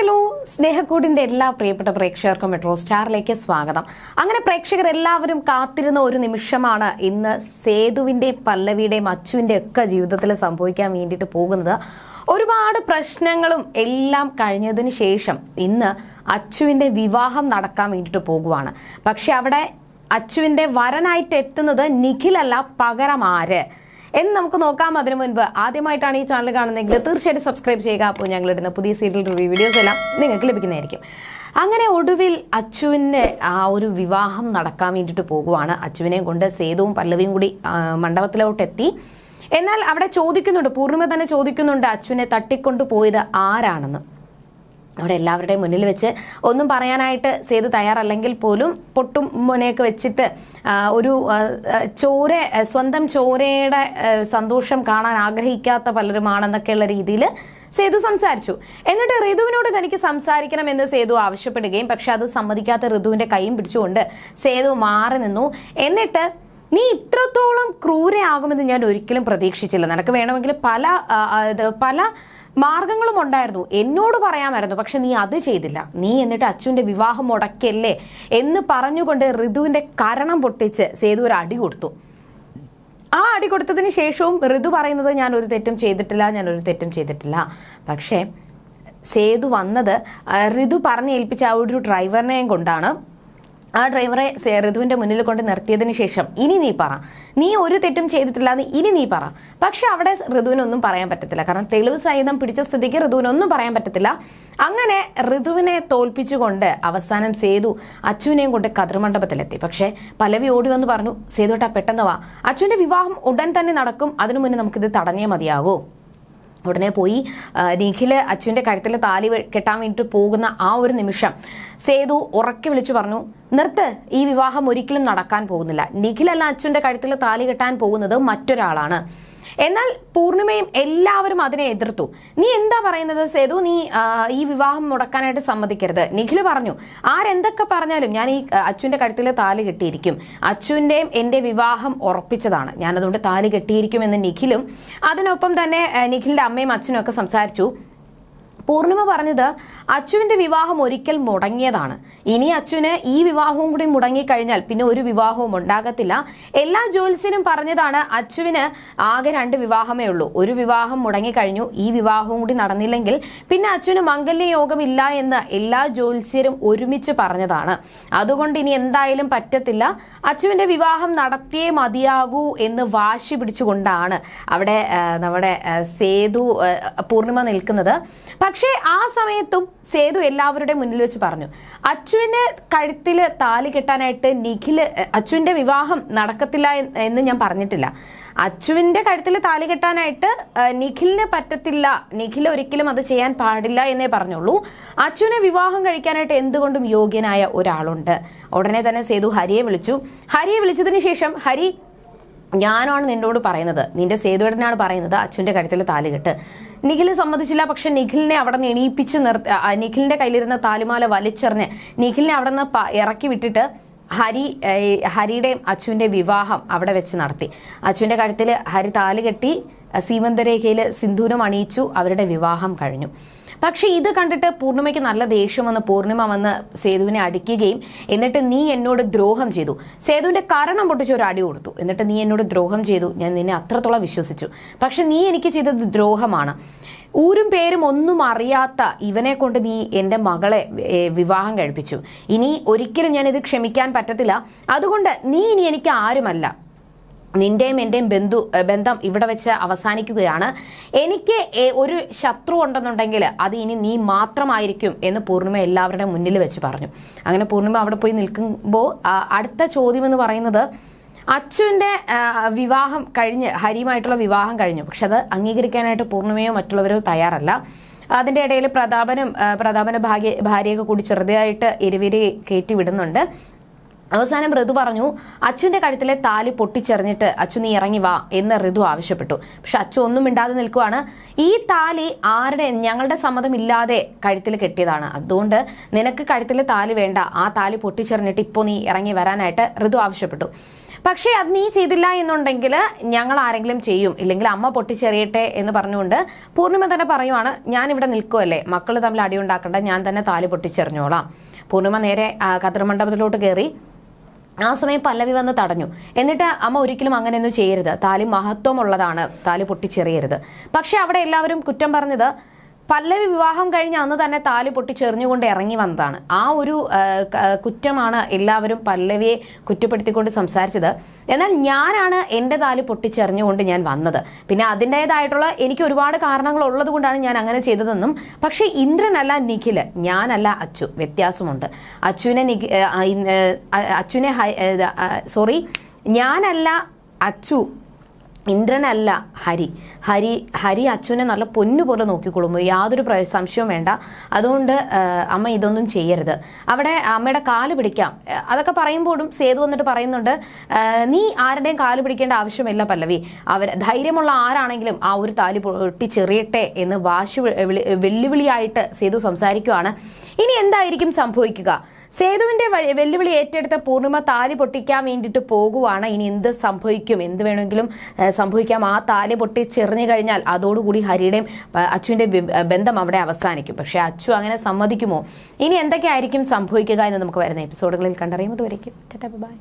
Hello, സ്നേഹക്കൂടിന്റെ എല്ലാ പ്രിയപ്പെട്ട പ്രേക്ഷകർക്കും മെട്രോ സ്റ്റാറിലേക്ക് സ്വാഗതം. അങ്ങനെ പ്രേക്ഷകർ എല്ലാവരും കാത്തിരുന്ന ഒരു നിമിഷമാണ് ഇന്ന് സേതുവിന്റെയും പല്ലവിയുടെയും അച്ചുവിന്റെയും ഒക്കെ ജീവിതത്തിൽ സംഭവിക്കാൻ വേണ്ടിയിട്ട് പോകുന്നത്. ഒരുപാട് പ്രശ്നങ്ങളും എല്ലാം കഴിഞ്ഞതിന് ശേഷം ഇന്ന് അച്ചുവിന്റെ വിവാഹം നടക്കാൻ വേണ്ടിയിട്ട് പോകുവാണ്. പക്ഷെ അവിടെ അച്ചുവിന്റെ വരനായിട്ട് എത്തുന്നത് നിഖിലല്ല, പകരം ആര് എന്ന് നമുക്ക് നോക്കാം. അതിനു മുൻപ് ആദ്യമായിട്ടാണ് ഈ ചാനൽ കാണുന്നതെങ്കിൽ തീർച്ചയായിട്ടും സബ്സ്ക്രൈബ് ചെയ്യുക. അപ്പോൾ ഞങ്ങളിടുന്ന പുതിയ സീരിയൽ റിവ്യൂ വീഡിയോസ് എല്ലാം നിങ്ങൾക്ക് ലഭിക്കുന്നതായിരിക്കും. അങ്ങനെ ഒടുവിൽ അച്ചുവിൻ്റെ ആ ഒരു വിവാഹം നടക്കാൻ വേണ്ടിയിട്ട് പോകുവാണ്. അച്ചുവിനെയും കൊണ്ട് സേതുവും പല്ലവിയും കൂടി മണ്ഡപത്തിലോട്ട് എത്തി. എന്നാൽ അവിടെ ചോദിക്കുന്നുണ്ട്, പൂർണിമ തന്നെ ചോദിക്കുന്നുണ്ട് അച്ചുവിനെ തട്ടിക്കൊണ്ടു പോയത് ആരാണെന്ന്. അവിടെ എല്ലാവരുടെയും മുന്നിൽ വെച്ച് ഒന്നും പറയാനായിട്ട് സേതു തയ്യാറല്ലെങ്കിൽ പോലും പൊട്ടും മുനയൊക്കെ വെച്ചിട്ട് ഒരു സ്വന്തം ചോരയുടെ സന്തോഷം കാണാൻ ആഗ്രഹിക്കാത്ത പലരുമാണെന്നൊക്കെയുള്ള രീതിയിൽ സേതു സംസാരിച്ചു. എന്നിട്ട് ഋതുവിനോട് തനിക്ക് സംസാരിക്കണമെന്ന് സേതു ആവശ്യപ്പെടുകയും പക്ഷെ അത് സമ്മതിക്കാത്ത ഋതുവിന്റെ കൈയും പിടിച്ചുകൊണ്ട് സേതു മാറി നിന്നു. എന്നിട്ട് നീ ഇത്രത്തോളം ക്രൂരയാകുമെന്ന് ഞാൻ ഒരിക്കലും പ്രതീക്ഷിച്ചില്ല. നിനക്ക് വേണമെങ്കിൽ പല മാർഗങ്ങളും ഉണ്ടായിരുന്നു, എന്നോട് പറയാമായിരുന്നു, പക്ഷെ നീ അത് ചെയ്തില്ല. നീ എന്നിട്ട് അച്ചുവിന്റെ വിവാഹം മുടക്കല്ലേ എന്ന് പറഞ്ഞുകൊണ്ട് ഋതുവിന്റെ കരണം പൊട്ടിച്ച് സേതു ഒരു അടി കൊടുത്തു. ആ അടി കൊടുത്തതിന് ശേഷവും ഋതു പറയുന്നത് ഞാൻ ഒരു തെറ്റും ചെയ്തിട്ടില്ല. പക്ഷേ സേതു വന്നത് ഋതു പറഞ്ഞേൽപ്പിച്ച ആ ഒരു ഡ്രൈവറിനെയും കൊണ്ടാണ്. ആ ഡ്രൈവറെ ഋതുവിന്റെ മുന്നിൽ കൊണ്ട് നിർത്തിയതിന് ശേഷം ഇനി നീ പറ, നീ ഒരു തെറ്റും ചെയ്തിട്ടില്ല എന്ന് ഇനി നീ പറ. പക്ഷെ അവിടെ ഋതുവിനൊന്നും പറയാൻ പറ്റത്തില്ല, കാരണം തെളിവ് സഹിതം പിടിച്ച സ്ഥിതിക്ക് ഋതുവിനൊന്നും പറയാൻ പറ്റത്തില്ല. അങ്ങനെ ഋതുവിനെ തോൽപ്പിച്ചുകൊണ്ട് അവസാനം സേതു അച്ചുവിനെയും കൊണ്ട് കതിർമണ്ഡപത്തിലെത്തി. പക്ഷെ പല്ലവി ഓടി വന്ന് പറഞ്ഞു, സേതുട്ടാ പെട്ടെന്ന് വാ, അച്ചുവിന്റെ വിവാഹം ഉടൻ തന്നെ നടക്കും, അതിനു മുന്നേ നമുക്കിത് തടഞ്ഞേ മതിയാകൂ. ഉടനെ പോയി നിഖില് അച്ചുവിന്റെ കഴുത്തിൽ താലി കെട്ടാൻ വേണ്ടിയിട്ട് പോകുന്ന ആ ഒരു നിമിഷം സേതു ഉറക്കെ വിളിച്ചു പറഞ്ഞു, നിർത്ത്, ഈ വിവാഹം ഒരിക്കലും നടക്കാൻ പോകുന്നില്ല. നിഖിലല്ല അച്ചുവിന്റെ കഴുത്തിൽ താലി കെട്ടാൻ പോകുന്നത്, മറ്റൊരാളാണ്. എന്നാൽ പൂർണിമയും എല്ലാവരും അതിനെ എതിർത്തു. നീ എന്താ പറയുന്നത് സേതു, നീ ഈ വിവാഹം മുടക്കാനായിട്ട് സമ്മതിക്കരുത്. നിഖില് പറഞ്ഞു, ആരെന്തൊക്കെ പറഞ്ഞാലും ഞാൻ ഈ അച്ചുവിന്റെ കഴുത്തിൽ താലി കെട്ടിയിരിക്കും, അച്ചുവിന്റെയും എന്റെ വിവാഹം ഉറപ്പിച്ചതാണ്, ഞാനതുകൊണ്ട് താലി കെട്ടിയിരിക്കുമെന്ന് നിഖിലും അതിനൊപ്പം തന്നെ നിഖിലിന്റെ അമ്മയും അച്ഛനും ഒക്കെ സംസാരിച്ചു. പൂർണിമ പറഞ്ഞത് അച്ചുവിന്റെ വിവാഹം ഒരിക്കൽ മുടങ്ങിയതാണ്, ഇനി അച്ചുവിന് ഈ വിവാഹവും കൂടി മുടങ്ങിക്കഴിഞ്ഞാൽ പിന്നെ ഒരു വിവാഹവും ഉണ്ടാകത്തില്ല. എല്ലാ ജ്യോത്സ്യനും പറഞ്ഞതാണ് അച്ചുവിന് ആകെ 2 വിവാഹമേ ഉള്ളൂ, ഒരു വിവാഹം മുടങ്ങിക്കഴിഞ്ഞു, ഈ വിവാഹവും കൂടി നടന്നില്ലെങ്കിൽ പിന്നെ അച്ചുവിന് മംഗല്യ യോഗമില്ല എന്ന് എല്ലാ ജ്യോത്സ്യരും ഒരുമിച്ച് പറഞ്ഞതാണ്. അതുകൊണ്ട് ഇനി എന്തായാലും പറ്റത്തില്ല, അച്ചുവിന്റെ വിവാഹം നടത്തിയേ മതിയാകൂ എന്ന് വാശി പിടിച്ചുകൊണ്ടാണ് അവിടെ നമ്മുടെ സേതു പൂർണിമ നിൽക്കുന്നത്. പക്ഷേ ആ സമയത്തും സേതു എല്ലാവരുടെയും മുന്നിൽ വെച്ച് പറഞ്ഞു, അച്ചുവിന് കഴുത്തില് താലി കെട്ടാനായിട്ട് നിഖില്, അച്ചുവിന്റെ വിവാഹം നടക്കത്തില്ല എന്ന് ഞാൻ പറഞ്ഞിട്ടില്ല. അച്ചുവിന്റെ കഴുത്തിൽ താലി കെട്ടാനായിട്ട് നിഖിലിന് പറ്റത്തില്ല, നിഖിൽ ഒരിക്കലും അത് ചെയ്യാൻ പാടില്ല എന്നേ പറഞ്ഞുള്ളൂ. അച്ചുവിനെ വിവാഹം കഴിക്കാനായിട്ട് എന്തുകൊണ്ടും യോഗ്യനായ ഒരാളുണ്ട്. ഉടനെ തന്നെ സേതു ഹരിയെ വിളിച്ചു. ഹരിയെ വിളിച്ചതിന് ശേഷം, ഹരി, ഞാനാണ് നിന്നോട് പറയുന്നത്, നിന്റെ സേതുവേട്ടനാണ് പറയുന്നത് അച്ചുവിന്റെ കഴുത്തിൽ താലി കെട്ട്. നിഖില് സമ്മതിച്ചില്ല. പക്ഷെ നിഖിലിനെ അവിടെ നിന്ന് എണീപ്പിച്ച് നിഖിലിന്റെ കയ്യിലിരുന്ന താലിമാല വലിച്ചെറിഞ്ഞ് നിഖിലിനെ അവിടെ നിന്ന് ഇറക്കി വിട്ടിട്ട് ഹരിയുടെയും അച്ചുവിന്റെ വിവാഹം അവിടെ വെച്ച് നടത്തി. അച്ചുവിന്റെ കഴുത്തിൽ ഹരി താലി കെട്ടി, സീമന്തരേഖയിൽ സിന്ദൂരം അണിയിച്ചു, അവരുടെ വിവാഹം കഴിഞ്ഞു. പക്ഷെ ഇത് കണ്ടിട്ട് പൂർണിമയ്ക്ക് നല്ല ദേഷ്യം വന്ന് പൂർണിമ വന്ന് സേതുവിനെ അടിക്കുകയും എന്നിട്ട് നീ എന്നോട് ദ്രോഹം ചെയ്തു, സേതുവിന്റെ കരണം പൊട്ടിച്ച് ഒരു അടി കൊടുത്തു. എന്നിട്ട് നീ എന്നോട് ദ്രോഹം ചെയ്തു, ഞാൻ നിന്നെ അത്രത്തോളം വിശ്വസിച്ചു, പക്ഷെ നീ എനിക്ക് ചെയ്തത് ദ്രോഹമാണ്. ഊരും പേരും ഒന്നും അറിയാത്ത ഇവനെ കൊണ്ട് നീ എൻ്റെ മകളെ വിവാഹം കഴിപ്പിച്ചു. ഇനി ഒരിക്കലും ഞാൻ ഇത് ക്ഷമിക്കാൻ പറ്റത്തില്ല. അതുകൊണ്ട് നീ ഇനി എനിക്ക് ആരുമല്ല, നിന്റെയും എന്റെയും ബന്ധം ഇവിടെ വെച്ച് അവസാനിക്കുകയാണ്. എനിക്ക് ഒരു ശത്രു ഉണ്ടെന്നുണ്ടെങ്കിൽ അത് ഇനി നീ മാത്രമായിരിക്കും എന്ന് പൂർണിമ എല്ലാവരുടെ മുന്നിൽ വെച്ച് പറഞ്ഞു. അങ്ങനെ പൂർണിമ അവിടെ പോയി നിൽക്കുമ്പോൾ അടുത്ത ചോദ്യം എന്ന് പറയുന്നത്, അച്ചുവിന്റെ വിവാഹം കഴിഞ്ഞ്, ഹരിയുമായിട്ടുള്ള വിവാഹം കഴിഞ്ഞു, പക്ഷെ അത് അംഗീകരിക്കാനായിട്ട് പൂർണിമയോ മറ്റുള്ളവരോ തയ്യാറല്ല. അതിന്റെ ഇടയിൽ പ്രതാപന ഭാര്യയൊക്കെ കൂടി ചെറുതായിട്ട് എരിവേരി കയറ്റി വിടുന്നുണ്ട്. അവസാനം ഋതു പറഞ്ഞു, അച്ചുവിന്റെ കഴുത്തിലെ താലി പൊട്ടിച്ചെറിഞ്ഞിട്ട് അച്ചു നീ ഇറങ്ങി വാ എന്ന് ഋതു ആവശ്യപ്പെട്ടു. പക്ഷെ അച്ചു ഒന്നും മിണ്ടാതെ നിൽക്കുവാണ്. ഈ താലി ഞങ്ങളുടെ സമ്മതമില്ലാതെ കഴുത്തിൽ കെട്ടിയതാണ്, അതുകൊണ്ട് നിനക്ക് കഴുത്തിലെ താലി വേണ്ട, ആ താലി പൊട്ടിച്ചെറിഞ്ഞിട്ട് ഇപ്പോൾ നീ ഇറങ്ങി വരാനായിട്ട് ഋതു ആവശ്യപ്പെട്ടു. പക്ഷേ അത് നീ ചെയ്തില്ല എന്നുണ്ടെങ്കിൽ ഞങ്ങൾ ആരെങ്കിലും ചെയ്യും, ഇല്ലെങ്കിൽ അമ്മ പൊട്ടിച്ചെറിയട്ടെ എന്ന് പറഞ്ഞുകൊണ്ട് പൂർണിമ തന്നെ പറയുവാണ്, ഞാനിവിടെ നിൽക്കുമല്ലേ, മക്കൾ തമ്മിൽ അടിയുണ്ടാക്കണ്ട, ഞാൻ തന്നെ താലി പൊട്ടിച്ചെറിഞ്ഞോളാം. പൂർണിമ നേരെ കതിർമണ്ഡപത്തിലോട്ട് കയറി. ആ സമയം പല്ലവി വന്ന് തടഞ്ഞു. എന്നിട്ട് അമ്മ ഒരിക്കലും അങ്ങനെയൊന്നും ചെയ്യരുത്, താലി മഹത്വമുള്ളതാണ്, താലി പൊട്ടിച്ചെറിയരുത്. പക്ഷെ അവിടെ എല്ലാവരും കുറ്റം പറഞ്ഞത് പല്ലവി വിവാഹം കഴിഞ്ഞ് അന്ന് തന്നെ താലി പൊട്ടിച്ചെറിഞ്ഞുകൊണ്ട് ഇറങ്ങി വന്നതാണ്. ആ ഒരു കുറ്റമാണ് എല്ലാവരും പല്ലവിയെ കുറ്റപ്പെടുത്തിക്കൊണ്ട് സംസാരിച്ചത്. എന്നാൽ ഞാനാണ് എൻ്റെ താലി പൊട്ടിച്ചെറിഞ്ഞുകൊണ്ട് ഞാൻ വന്നത്. പിന്നെ അതിൻ്റെതായിട്ടുള്ള എനിക്ക് ഒരുപാട് കാരണങ്ങൾ ഉള്ളത് കൊണ്ടാണ് ഞാൻ അങ്ങനെ ചെയ്തതെന്നും. പക്ഷേ ഇന്ദ്രനല്ല നിഖില്, ഞാനല്ല അച്ചു, വ്യത്യാസമുണ്ട്. ഞാനല്ല അച്ചു, ഇന്ദ്രനല്ല ഹരി. ഹരി അച്ഛനെ നല്ല പൊന്നുപോലെ നോക്കിക്കൊള്ളും, യാതൊരു സംശയവും വേണ്ട. അതുകൊണ്ട് അമ്മ ഇതൊന്നും ചെയ്യരുത്. അവിടെ അമ്മയുടെ കാല് പിടിക്കാം അതൊക്കെ പറയുമ്പോഴും സേതു വന്നിട്ട് പറയുന്നുണ്ട്, നീ ആരുടെയും കാല് പിടിക്കേണ്ട ആവശ്യമില്ല പല്ലവി, ധൈര്യമുള്ള ആരാണെങ്കിലും ആ ഒരു താലി പൊട്ടിച്ചെറിയട്ടെ എന്ന് വെല്ലുവിളിയായിട്ട് സേതു സംസാരിക്കുവാണ്. ഇനി എന്തായിരിക്കും സംഭവിക്കുക? സേതുവിന്റെ വെല്ലുവിളി ഏറ്റെടുത്ത പൂർണിമ താലി പൊട്ടിക്കാൻ വേണ്ടിയിട്ട് പോകുവാണ്. ഇനി എന്ത് സംഭവിക്കും? എന്ത് വേണമെങ്കിലും സംഭവിക്കാം. ആ താലി പൊട്ടിച്ചെറിഞ്ഞു കഴിഞ്ഞാൽ അതോടുകൂടി ഹരിയുടെയും അച്ചുവിന്റെ ബന്ധം അവിടെ അവസാനിക്കും. പക്ഷെ അച്ചു അങ്ങനെ സമ്മതിക്കുമോ? ഇനി എന്തൊക്കെയായിരിക്കും സംഭവിക്കുക എന്ന് നമുക്ക് വരുന്ന എപ്പിസോഡുകളിൽ കണ്ടറിയും. അതുവരേക്കും ബൈ.